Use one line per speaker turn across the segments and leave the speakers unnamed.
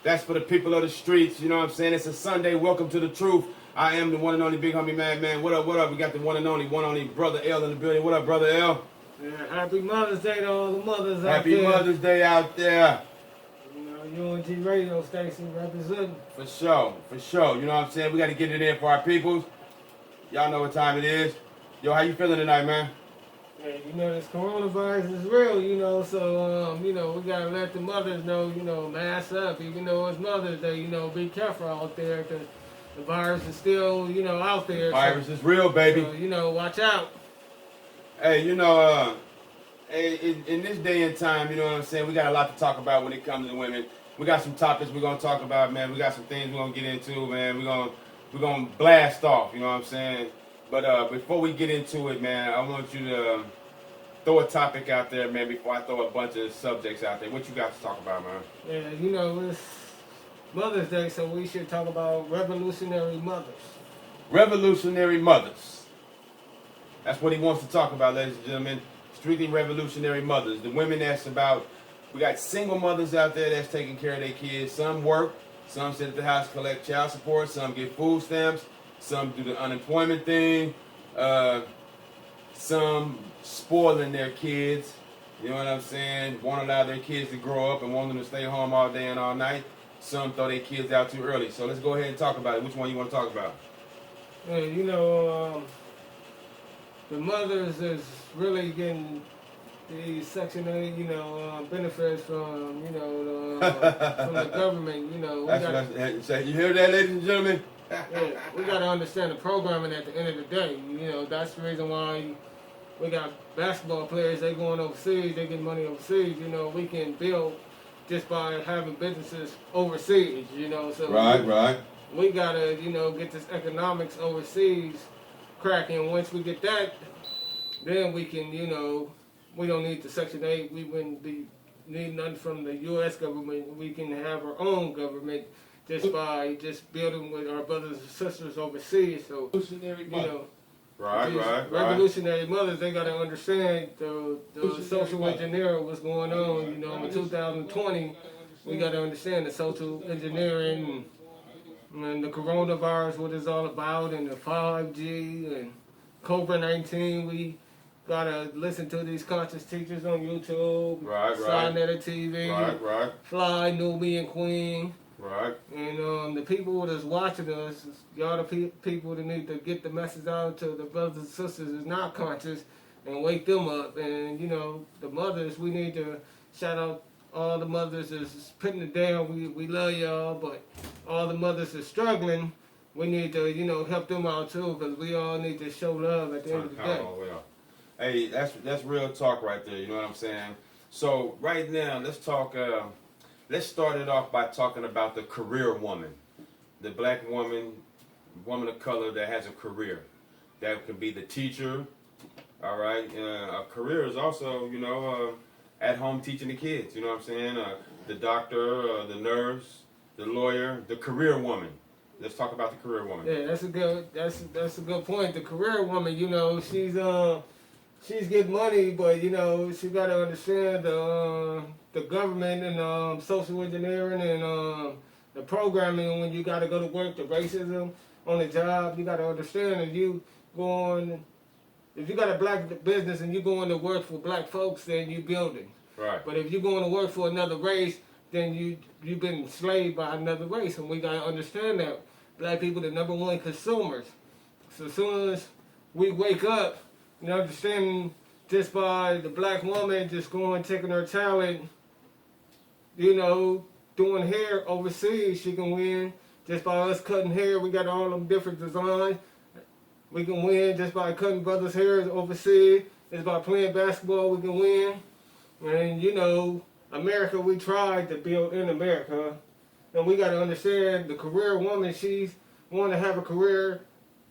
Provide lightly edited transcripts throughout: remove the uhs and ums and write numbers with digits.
That's for the people of the streets. You know what I'm saying? It's a Sunday. Welcome to the truth. I am the one and only Big Homie Man. What up, what up? We got the one and only Brother L in the building. What up, Brother L?
Yeah, happy Mother's Day to all the mothers out there.
Happy Mother's Day out there.
You know, UNT radio station representing.
For sure, for sure. You know what I'm saying? We got to get it in for our peoples. Y'all know what time it is. Yo, how you feeling tonight, man?
Yeah, you know, this coronavirus is real, you know, so, we got to let the mothers know, mask up. Even though it's Mother's Day, be careful out there because the virus is still, out there.
The virus is real, baby.
So, watch out.
Hey, in this day and time, you know what I'm saying, we got a lot to talk about when it comes to women. We got some topics we're going to talk about, man. We got some things we're going to get into, man. We're gonna blast off, you know what I'm saying? But before we get into it, man, I want you to throw a topic out there, man, before I throw a bunch of subjects out there. What you got to talk about, man?
Yeah, it's Mother's Day, so we should talk about revolutionary mothers.
Revolutionary mothers. That's what he wants to talk about, ladies and gentlemen. Strictly revolutionary mothers. The women that's about, we got single mothers out there that's taking care of their kids. Some work, some sit at the house collect child support, some get food stamps, some do the unemployment thing, some spoiling their kids, you know what I'm saying? Won't allow their kids to grow up and want them to stay home all day and all night. Some throw their kids out too early. So let's go ahead and talk about it. Which one you want to talk about?
Yeah, the mothers is really getting the Section 8, benefits from, from the government,
You hear that, ladies and gentlemen?
Yeah, we got to understand the programming at the end of the day. That's the reason why we got basketball players, they going overseas, they get money overseas. We can build just by having businesses overseas, So
Right.
We got to, get this economics overseas cracking. Once we get that, then we can, we don't need the Section 8. We wouldn't need nothing from the U.S. government. We can have our own government just by building with our brothers and sisters overseas. So, revolutionary mothers, they got to understand the social engineering, what's going on. In 2020, we got to understand the social engineering and the coronavirus, what it's all about, and the 5G and COVID-19. We got to listen to these conscious teachers on YouTube, Sinetta TV, Fly, Nubian Queen.
Right.
And the people that's watching us, y'all the people that need to get the message out to the brothers and sisters that's not conscious and wake them up. And, the mothers, we need to shout out all the mothers that's putting it down. We love y'all, but all the mothers that's struggling, we need to, help them out too, because we all need to show love at the end of the day.
Hey, that's real talk right there, you know what I'm saying? So right now, let's talk... Let's start it off by talking about the career woman, the black woman of color that has a career. That could be the teacher, all right? A career is also, at home teaching the kids, you know what I'm saying? The doctor, the nurse, the lawyer, the career woman. Let's talk about the career woman.
Yeah, that's a good point. The career woman, she's getting money, but she got to understand the government and social engineering and the programming. When you got to go to work, the racism on the job, you got to understand. If you got a black business and you going to work for black folks, then you building.
Right.
But if you're going to work for another race, then you've been enslaved by another race, and we got to understand that black people the number one consumers. So as soon as we wake up, understanding just by the black woman just going, taking her talent, doing hair overseas, she can win. Just by us cutting hair, we got all them different designs. We can win just by cutting brothers' hair overseas. Just by playing basketball, we can win. And, America, we tried to build in America. And we got to understand the career woman, she's want to have a career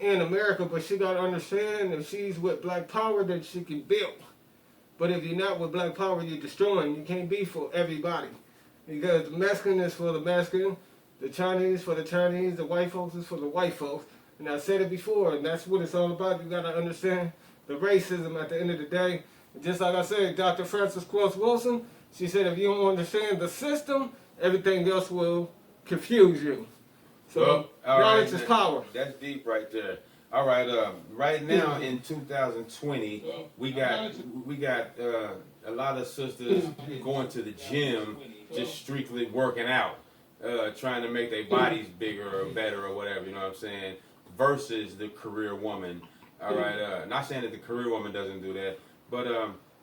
in America, but she got to understand if she's with black power, that she can build. But if you're not with black power, you're destroying. You can't be for everybody. Because the Mexican is for the Mexican, the Chinese for the Chinese, the white folks is for the white folks. And I said it before, and that's what it's all about. You got to understand the racism at the end of the day. And just like I said, Dr. Frances Cress Wilson, she said if you don't understand the system, everything else will confuse you. So
Well, all
knowledge
right,
is power.
That's deep right there. All right, right now in 2020, we got a lot of sisters going to the gym, just strictly working out, trying to make their bodies bigger or better or whatever. You know what I'm saying? Versus the career woman. All right, not saying that the career woman doesn't do that, but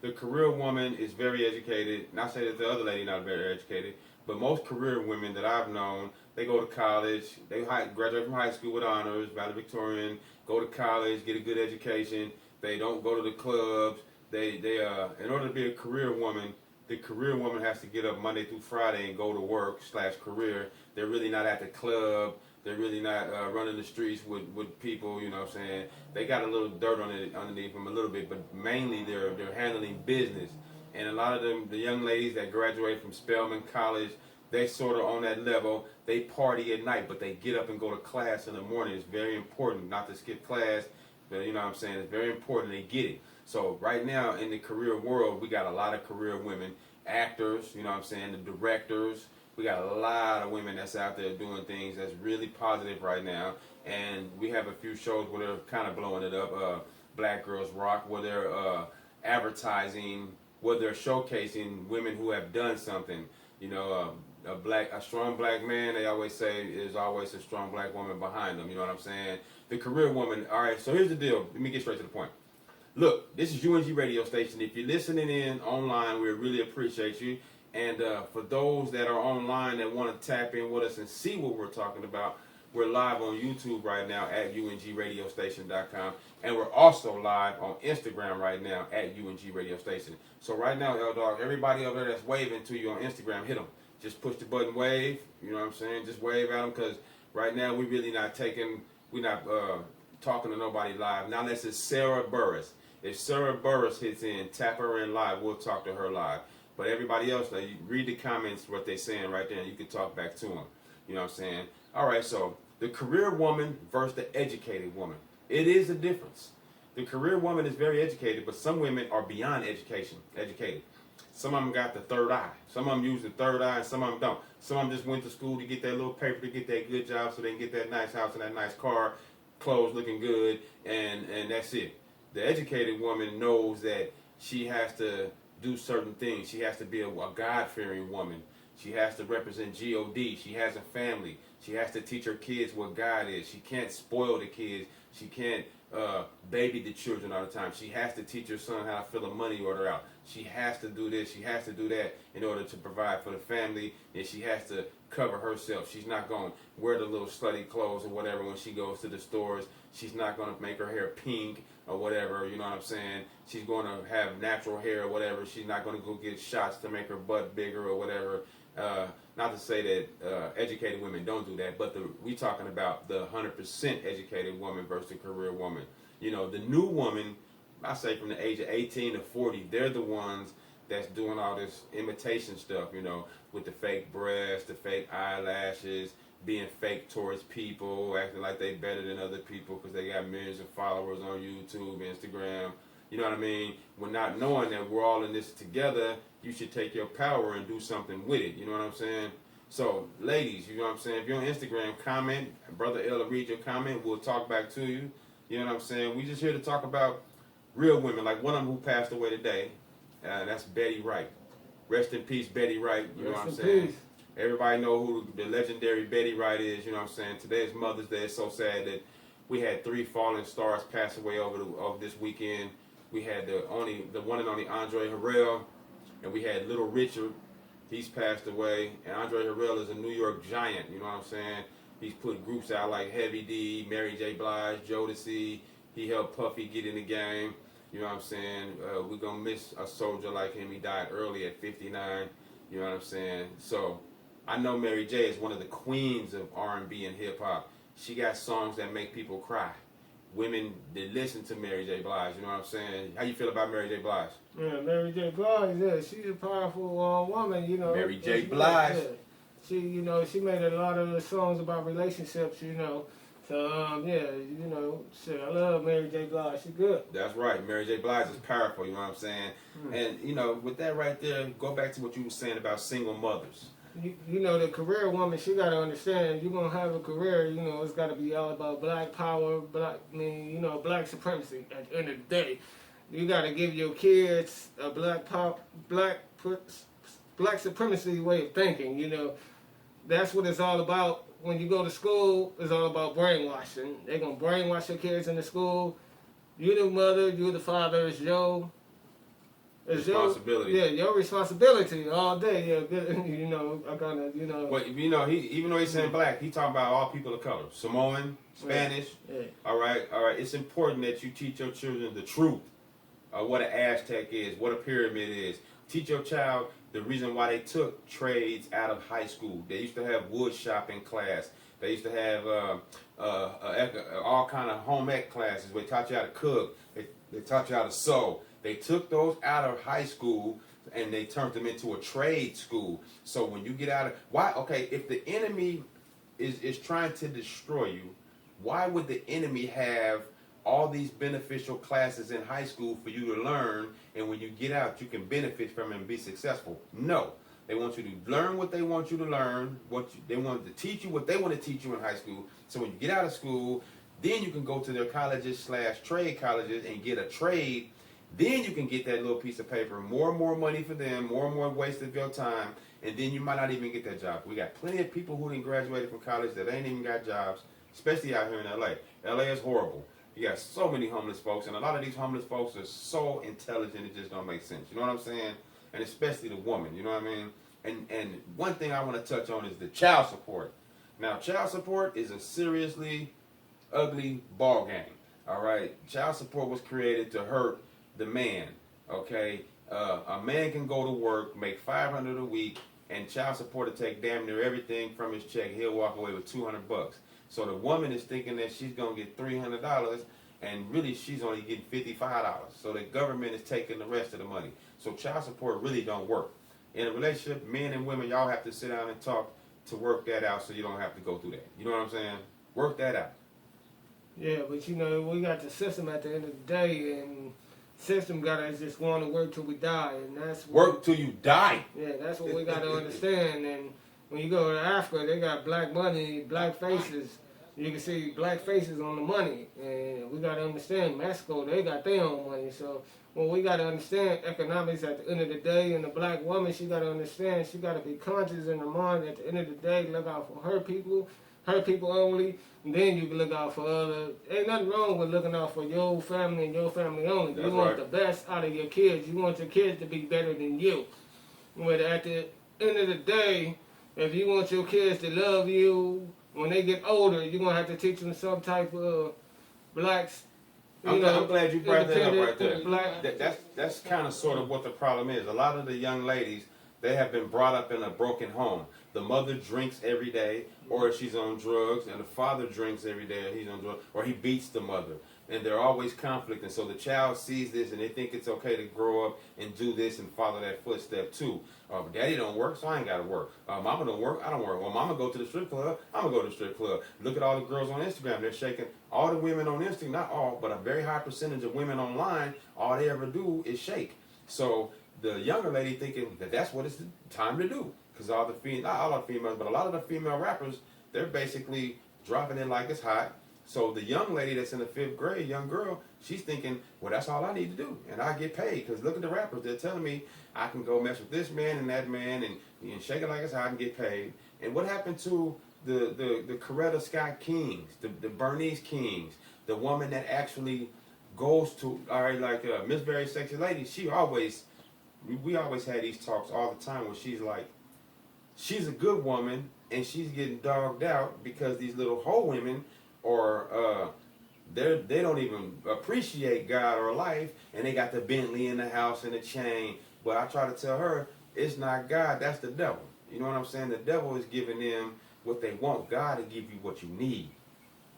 the career woman is very educated. Not saying that the other lady not very educated, but most career women that I've known, they go to college, they graduate from high school with honors, valedictorian, go to college, get a good education. They don't go to the clubs. They in order to be a career woman, the career woman has to get up Monday through Friday and go to work / career. They're really not at the club. They're really not running the streets with people, you know what I'm saying? They got a little dirt on it underneath them a little bit, but mainly they're handling business. And a lot of them, the young ladies that graduate from Spelman College, they sort of on that level. They party at night, but they get up and go to class in the morning. It's very important not to skip class, but you know what I'm saying? It's very important they get it. So right now in the career world, we got a lot of career women, actors, you know what I'm saying, the directors. We got a lot of women that's out there doing things that's really positive right now. And we have a few shows where they're kind of blowing it up. Black Girls Rock, where they're advertising, where they're showcasing women who have done something. You know, a strong black man, they always say, is always a strong black woman behind them. You know what I'm saying? The career woman, all right, so here's the deal. Let me get straight to the point. Look, this is UNG radio station. If you're listening in online, we really appreciate you. And for those that are online that want to tap in with us and see what we're talking about, we're live on YouTube right now at ungradiostation.com. And we're also live on Instagram right now at UNG Radio Station. So right now, L-Dog, everybody over there that's waving to you on Instagram, hit them. Just push the button, wave. You know what I'm saying? Just wave at them, because right now we're really not talking to nobody live. Now unless it's Sarah Burris. If Sarah Burris hits in, tap her in live, we'll talk to her live. But everybody else, you read the comments, what they're saying right there, and you can talk back to them. You know what I'm saying? All right, so the career woman versus the educated woman. It is a difference. The career woman is very educated, but some women are beyond educated. Some of them got the third eye. Some of them use the third eye, and some of them don't. Some of them just went to school to get that little paper, to get that good job, so they can get that nice house and that nice car, clothes looking good, and that's it. The educated woman knows that she has to do certain things. She has to be a God-fearing woman. She has to represent God. She has a family. She has to teach her kids what God is. She can't spoil the kids. She can't baby the children all the time. She has to teach her son how to fill a money order out. She has to do this. She has to do that in order to provide for the family. And she has to cover herself. She's not going to wear the little slutty clothes or whatever when she goes to the stores. She's not going to make her hair pink or whatever, you know what I'm saying? She's going to have natural hair or whatever. She's not going to go get shots to make her butt bigger or whatever. Not to say that educated women don't do that, but we talking about the 100% educated woman versus the career woman. You know, the new woman, I say from the age of 18 to 40, they're the ones that's doing all this imitation stuff, you know, with the fake breasts, the fake eyelashes, being fake towards people, acting like they better than other people because they got millions of followers on YouTube, Instagram. You know what I mean? We're not knowing that we're all in this together. You should take your power and do something with it. You know what I'm saying? So, ladies, you know what I'm saying? If you're on Instagram, comment. Brother L will read your comment. We'll talk back to you. You know what I'm saying? We just here to talk about real women, like one of them who passed away today. That's Betty Wright. Rest in peace, Betty Wright. You know what I'm saying? Peace. Everybody know who the legendary Betty Wright is. You know what I'm saying? Today is Mother's Day. It's so sad that we had 3 fallen stars pass away over this weekend. We had the one and only Andre Harrell, and we had Little Richard. He's passed away, and Andre Harrell is a New York giant. You know what I'm saying? He's put groups out like Heavy D, Mary J. Blige, Jodeci. He helped Puffy get in the game. You know what I'm saying? We're gonna miss a soldier like him. He died early at 59. You know what I'm saying? So I know Mary J. is one of the queens of R&B and hip hop. She got songs that make people cry. Women that listen to Mary J. Blige, you know what I'm saying? How you feel about Mary J. Blige?
Yeah, Mary J. Blige, yeah, she's a powerful woman, you know.
Mary J. Blige.
Yeah. She, you know, she made a lot of songs about relationships, you know. So, yeah, you know, shit, I love Mary J. Blige. She's good.
That's right. Mary J. Blige is powerful, you know what I'm saying? And, you know, with that right there, go back to what you were saying about single mothers.
you know, the career woman, she got to understand, if you're going to have a career, you know, it's got to be all about black power, you know, black supremacy at the end of the day. You got to give your kids a black supremacy way of thinking, you know. That's what it's all about. When you go to school, it's all about brainwashing. They're going to brainwash your kids in the school. You the mother, you the father, it's your
responsibility.
Your responsibility all day. Yeah, you know, I gotta, you know.
But you know, he even though he's saying black, he talking about all people of color, Samoan, Spanish.
Yeah.
All right. It's important that you teach your children the truth of what an Aztec is, what a pyramid is. Teach your child the reason why they took trades out of high school. They used to have wood shopping class. They used to have all kind of home ec classes where they taught you how to cook. They taught you how to sew. They took those out of high school and they turned them into a trade school. So when you get out of if the enemy is trying to destroy you, why would the enemy have all these beneficial classes in high school for you to learn, and when you get out you can benefit from it and be successful? No. They want you to learn what they want you to learn, they want to teach you what they want to teach you in high school. So when you get out of school, then you can go to their colleges / trade colleges and get a trade. Then you can get that little piece of paper, more and more money for them, more and more waste of your time, and then you might not even get that job. We got plenty of people who didn't graduate from college that ain't even got jobs, especially out here in LA. LA is horrible. You got so many homeless folks, and a lot of these homeless folks are so intelligent it just don't make sense. You know what I'm saying? And especially the woman, you know what I mean? And one thing I want to touch on is the child support. Now, child support is a seriously ugly ball game. All right? Child support was created to hurt the man, okay? A man can go to work, make $500 a week, and child support will take damn near everything from his check. He'll walk away with $200. So the woman is thinking that she's gonna get $300, and really she's only getting $55. So the government is taking the rest of the money. So child support really don't work. In a relationship, men and women, y'all have to sit down and talk to work that out so you don't have to go through that. You know what I'm saying? Work that out.
Yeah, but you know, we got the system at the end of the day, and system got us just going to work till we die, and that's
work till you die.
Yeah, that's what we got to understand. And when you go to Africa, they got black money, black faces. You can see black faces on the money, and we got to understand Mexico, they got their own money. So when we got to understand economics at the end of the day, and the black woman, she got to understand, she got to be conscious in her mind at the end of the day, look out for her people only, and then you can look out for other. Ain't nothing wrong with looking out for your family and your family only.
That's
you want
right.
the best out of your kids. You want your kids to be better than you. But at the end of the day, if you want your kids to love you, when they get older, you're going to have to teach them some type of blacks.
I'm glad you brought that up right there.
Black.
That's kind of sort of what the problem is. A lot of the young ladies, they have been brought up in a broken home. The mother drinks every day, or she's on drugs, and the father drinks every day, or he's on drugs, or he beats the mother. And they're always conflicting. So the child sees this, and they think it's okay to grow up and do this and follow that footstep too. Daddy don't work, so I ain't got to work. Mama don't work, I don't work. Well, mama go to the strip club, I'm going to go to the strip club. Look at all the girls on Instagram. They're shaking. All the women on Instagram, not all, but a very high percentage of women online, all they ever do is shake. So the younger lady thinking that that's what it's time to do. Because not all the females, but a lot of the female rappers, they're basically dropping in like it's hot. So the young lady that's in the 5th grade, young girl, she's thinking, well, that's all I need to do, and I get paid. Because look at the rappers, they're telling me I can go mess with this man and that man and shake it like it's hot and get paid. And what happened to the Coretta Scott Kings, the Bernice Kings, the woman that actually goes to, Miss Very Sexy Lady, we always had these talks all the time where she's like, she's a good woman and she's getting dogged out because these little hoe women they don't even appreciate God or life, and they got the Bentley in the house and the chain. But I try to tell her, it's not God, that's the devil. You know what I'm saying? The devil is giving them what they want. God will give you what you need.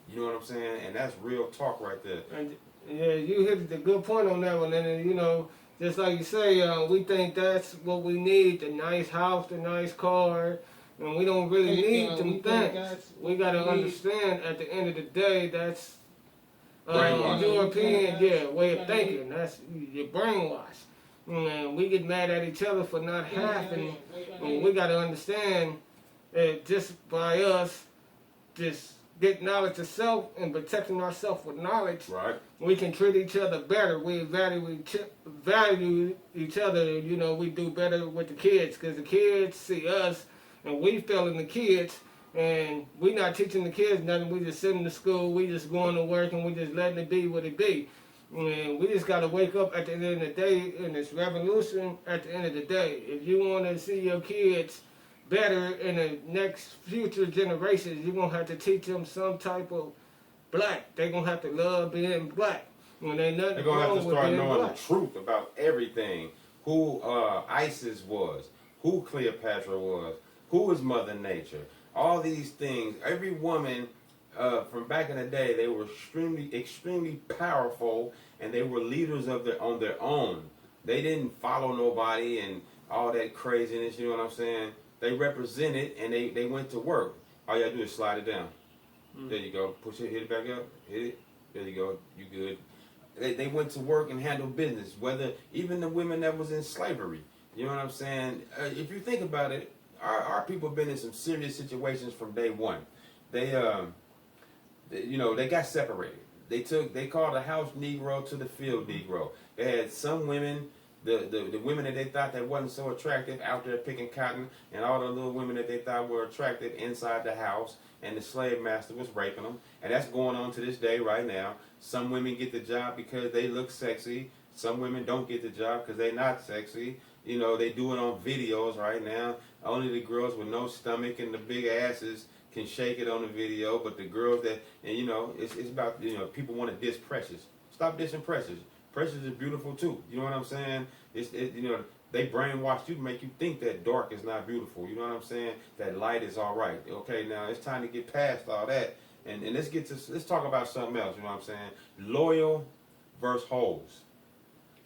You know what I'm saying? And that's real talk right there.
And, yeah, you hit the good point on that one. And, you know, just like you say, we think that's what we need, the nice house, the nice car, and we don't really need them things. We got to understand at the end of the day, that's
Brainwash.
European way of thinking. That's your brainwash. And we get mad at each other for not having. And we got to understand that just by us just get knowledge of self and protecting ourselves with knowledge,
Right.
we can treat each other better. We value each other. You know, we do better with the kids because the kids see us and we feel in the kids. And we not teaching the kids nothing. We just sitting in school. We just going to work and we just letting it be what it be. And we just got to wake up at the end of the day in this revolution at the end of the day. If you want to see your kids better in the next future generations, you're going to have to teach them some type of black. They're going to have to love being black. When they nothing
They're going to have to
wrong with
start
being
knowing
black.
the truth about everything. Who Isis was, who Cleopatra was, who is Mother Nature. All these things, every woman from back in the day, they were extremely powerful, and they were leaders on their own. They didn't follow nobody and all that craziness, you know what I'm saying? They represented, and they went to work. All you gotta do is slide it down. There you go. Push it, hit it back up, hit it. There you go. You good. They went to work and handled business, whether even the women that was in slavery. You know what I'm saying? If you think about it, our people been in some serious situations from day one. They got separated. They called the house Negro to the field Negro. They had some women, the women that they thought that wasn't so attractive out there picking cotton, and all the little women that they thought were attractive inside the house, and the slave master was raping them. And that's going on to this day right now. Some women get the job because they look sexy. Some women don't get the job because they're not sexy. You know, they do it on videos right now. Only the girls with no stomach and the big asses can shake it on the video, but the girls that, and you know, it's about, you know, people want to diss Precious. Stop dissing Precious. Precious is beautiful too. You know what I'm saying? You know, they brainwash you to make you think that dark is not beautiful. You know what I'm saying? That light is all right. Okay, now it's time to get past all that, and let's talk about something else. You know what I'm saying? Loyal versus hoes.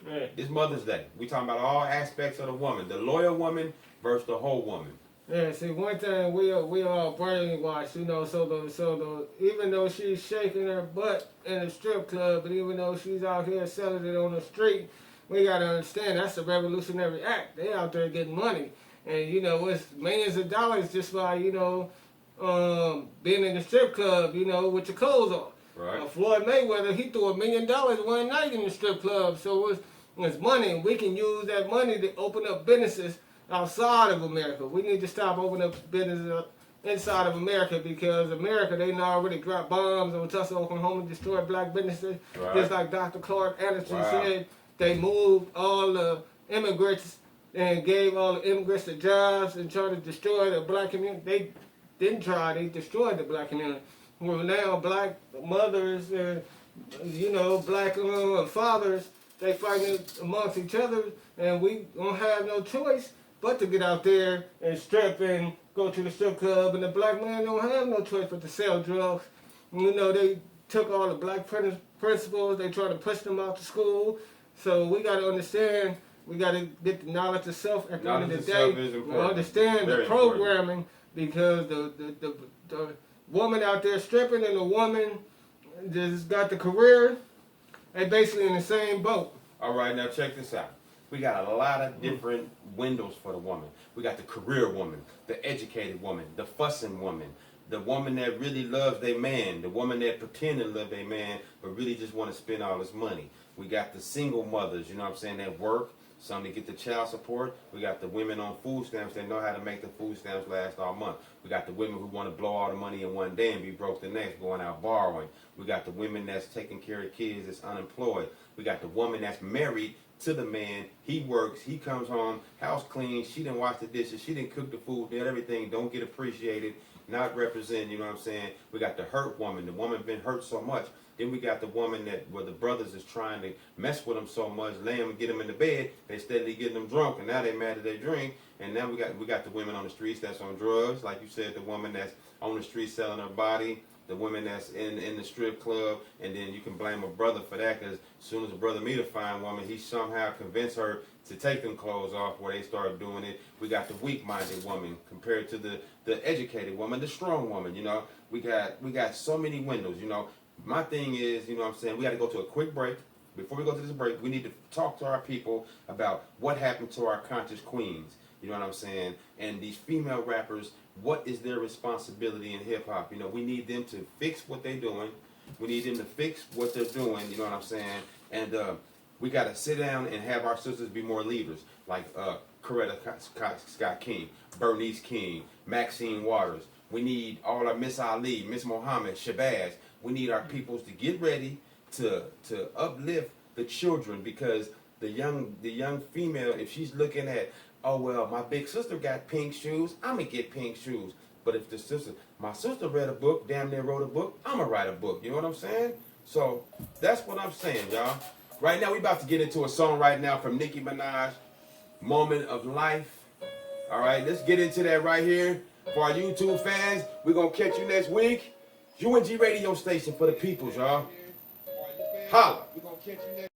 Yeah.
It's Mother's Day. We talking about all aspects of the woman. The loyal woman versus the whole woman.
Yeah, see, one thing we all brainwashed, you know. So even though she's shaking her butt in a strip club, and even though she's out here selling it on the street, we gotta understand that's a revolutionary act. They out there getting money, and you know it's millions of dollars just by being in the strip club, you know, with your clothes on.
Right.
Floyd Mayweather, he threw $1 million one night in the strip club, so it's money, and we can use that money to open up businesses outside of America. We need to stop opening up businesses inside of America because America, they now already dropped bombs on Tulsa, Oklahoma, destroyed black businesses.
Right.
Just like Dr. Clark Anderson
Wow.
said, they moved all the immigrants and gave all the immigrants the jobs and tried to destroy the black community. They didn't try, they destroyed the black community. Well, now black mothers and, you know, black fathers, they fighting amongst each other, and we don't have no choice but to get out there and strip and go to the strip club, and the black man don't have no choice but to sell drugs. You know, they took all the black principles, they try to push them out to school. So we got to understand, we got to get the knowledge of self at the end of the day. We understand
Very
the programming because the woman out there stripping and the woman just got the career, they basically in the same boat.
All right, now check this out. We got a lot of different windows for the woman. We got the career woman, the educated woman, the fussing woman, the woman that really loves their man, the woman that pretend to love their man but really just want to spend all his money. We got the single mothers, you know what I'm saying, that work, some to get the child support. We got the women on food stamps that know how to make the food stamps last all month. We got the women who want to blow all the money in one day and be broke the next, going out borrowing. We got the women that's taking care of kids that's unemployed. We got the woman that's married to the man. He works, he comes home, house clean, she didn't wash the dishes, she didn't cook the food, did everything, don't get appreciated, not represented, you know what I'm saying? We got the hurt woman, the woman been hurt so much. Then we got the woman where the brothers is trying to mess with them so much, lay them and get them in the bed, they steadily getting them drunk, and now they mad at their drink. And now we got the women on the streets that's on drugs, like you said, the woman that's on the street selling her body, the woman that's in the strip club, and then you can blame a brother for that, because as soon as a brother meet a fine woman, he somehow convinced her to take them clothes off where they start doing it. We got the weak-minded woman compared to the educated woman, the strong woman, you know. We got so many windows, you know. My thing is, you know what I'm saying, we got to go to a quick break. before we go to this break, we need to talk to our people about what happened to our conscious queens. You know what I'm saying? And these female rappers, what is their responsibility in hip hop? You know, we need them to fix what they're doing. We need them to fix what they're doing. You know what I'm saying? And we got to sit down and have our sisters be more leaders, like Coretta Scott King, Bernice King, Maxine Waters. We need all our Miss Ali, Miss Muhammad, Shabazz. We need our peoples to get ready to uplift the children, because the young female, if she's looking at, oh well, my big sister got pink shoes, I'm gonna get pink shoes. But if my sister read a book, damn near wrote a book, I'm gonna write a book. You know what I'm saying? So that's what I'm saying, y'all. Right now, we about to get into a song right now from Nicki Minaj, Moment of Life. All right, let's get into that right here. For our YouTube fans, we're going to catch you next week. UNG radio station for the peoples, y'all. Holla.